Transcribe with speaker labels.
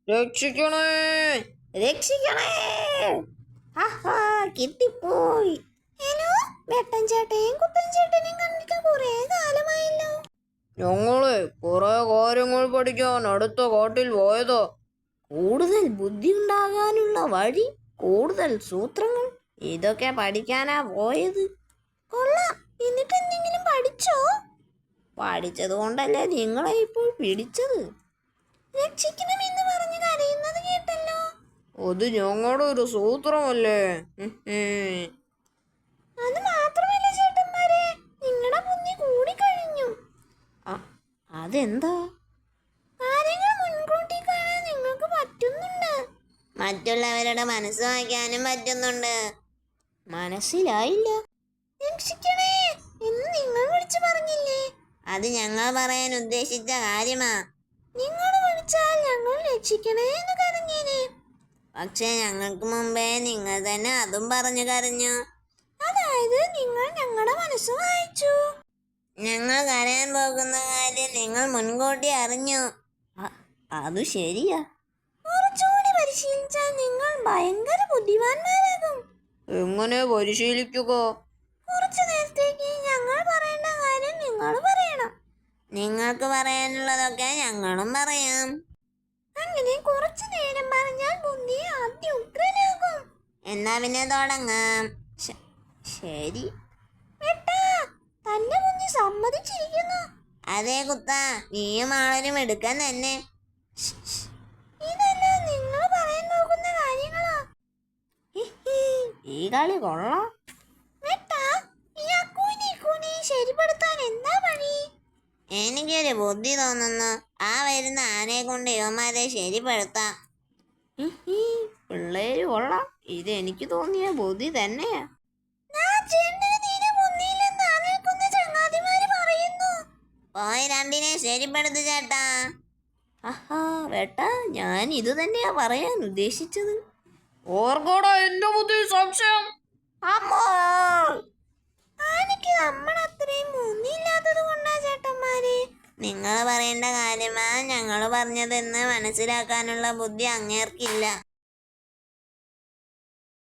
Speaker 1: രക്ഷിക്കണേ,
Speaker 2: രക്ഷിക്കണേ. ആഹാ, കിട്ടിപ്പോയി. ഹലോ, വെട്ടൻ ചേട്ടയും കുട്ടൻ ചേട്ടനെയും കണ്ടിട്ട് കുറെ കാലമായല്ലോ.
Speaker 1: ഞങ്ങളെ കുറെ കാര്യങ്ങൾ പഠിക്കാൻ അടുത്ത കാട്ടിൽ പോയതോ.
Speaker 2: കൂടുതൽ ബുദ്ധി ഉണ്ടാകാനുള്ള വഴി, കൂടുതൽ സൂത്രങ്ങൾ, ഇതൊക്കെ പഠിക്കാനാ പോയത്. കൊള്ളാം. എന്നിട്ട് എന്തെങ്കിലും പഠിച്ചോ? പഠിച്ചത് കൊണ്ടല്ലേ നിങ്ങളെ ഇപ്പോൾ പിടിച്ചത്. രക്ഷിക്കണമെന്ന് പറഞ്ഞ് കരയുന്നത് കേട്ടല്ലോ.
Speaker 1: അത് ഞങ്ങളുടെ ഒരു സൂത്രമല്ലേ.
Speaker 2: അത് മാത്രമല്ല ചേട്ടന്മാരെ, നിങ്ങളുടെ ബുദ്ധി കൂടിക്കഴിഞ്ഞു. അതെന്താ? കാര്യങ്ങൾ മുൻകൂട്ടി കാണാൻ നിങ്ങൾക്ക് പറ്റുന്നുണ്ട്. മറ്റുള്ളവരുടെ മനസ്സ് വായിക്കാനും പറ്റുന്നുണ്ട്. മനസ്സിലായില്ല. രക്ഷിക്കണേ എന്ന് നിങ്ങൾ വിളിച്ചു പറഞ്ഞില്ലേ? അത് ഞങ്ങൾ പറയാൻ ഉദ്ദേശിച്ച കാര്യമാ. നിങ്ങൾ വിളിച്ചാൽ ഞങ്ങൾ രക്ഷിക്കണേ എന്ന് കരഞ്ഞേനെ. പക്ഷെ ഞങ്ങൾക്ക് മുമ്പേ നിങ്ങൾ തന്നെ അതും പറഞ്ഞു കരഞ്ഞു. അതായത് നിങ്ങൾ ഞങ്ങളുടെ മനസ്സ് വായിച്ചു. ഞങ്ങൾ കരയാൻ പോകുന്ന കാര്യം നിങ്ങൾ മുൻകൂട്ടി അറിഞ്ഞു. അത് ശരിയാ. കുറച്ചുകൂടി പരിശീലിച്ചാൽ നിങ്ങൾ ഭയങ്കര ബുദ്ധിമാന്മാരാകും.
Speaker 1: എങ്ങനെ പരിശീലിക്കുക?
Speaker 2: കുറച്ചു നേരത്തേക്ക് ഞങ്ങൾ പറയേണ്ട കാര്യം നിങ്ങൾ പറയണം. നിങ്ങൾക്ക് പറയാനുള്ളതൊക്കെ ഞങ്ങളും പറയാം. അങ്ങനെ കുറച്ചു നേരം പറഞ്ഞാൽ ബുദ്ധി ആദ്യം ഉഗ്രനാകും. എന്നാ പിന്നെ തുടങ്ങാം. ശരി. തന്റെ ബുദ്ധി സമ്മതിച്ചിരിക്കുന്നു. അതേ കുത്ത, നീയും ആളൊരു എടുക്കാൻ തന്നെ. ഇതെല്ലാം നിങ്ങൾ പറയാൻ നോക്കുന്ന കാര്യങ്ങളാ. ഈ കളി കൊള്ളാം. ശരിപ്പെടുത്താൻ എന്താ വഴി? എനിക്കൊരു ബുദ്ധി തോന്നുന്നു. ആ വരുന്ന ആനയെ കൊണ്ട് യുവമാരെ ശരിപ്പെടുത്താം.
Speaker 1: പിള്ളേര് കൊള്ളാം. ഇത് എനിക്ക് തോന്നിയ ബുദ്ധി തന്നെയാ.
Speaker 2: പോയി രണ്ടിനെ ശരിപ്പെടുത്തു ചേട്ടാ.
Speaker 1: ആഹാ വേട്ടാ, ഞാൻ ഇത് തന്നെയാ പറയാൻ ഉദ്ദേശിച്ചത്. ഓർക്കോടാ എന്റെ ബുദ്ധി സംശയം.
Speaker 2: ആനയ്ക്ക് നമ്മളത്രയും മുന്നില്ലാത്തത് കൊണ്ടാ ചേട്ടന്മാരെ. നിങ്ങൾ പറയേണ്ട കാര്യമാ ഞങ്ങൾ പറഞ്ഞതെന്ന് മനസ്സിലാക്കാനുള്ള ബുദ്ധി അങ്ങേർക്കില്ല.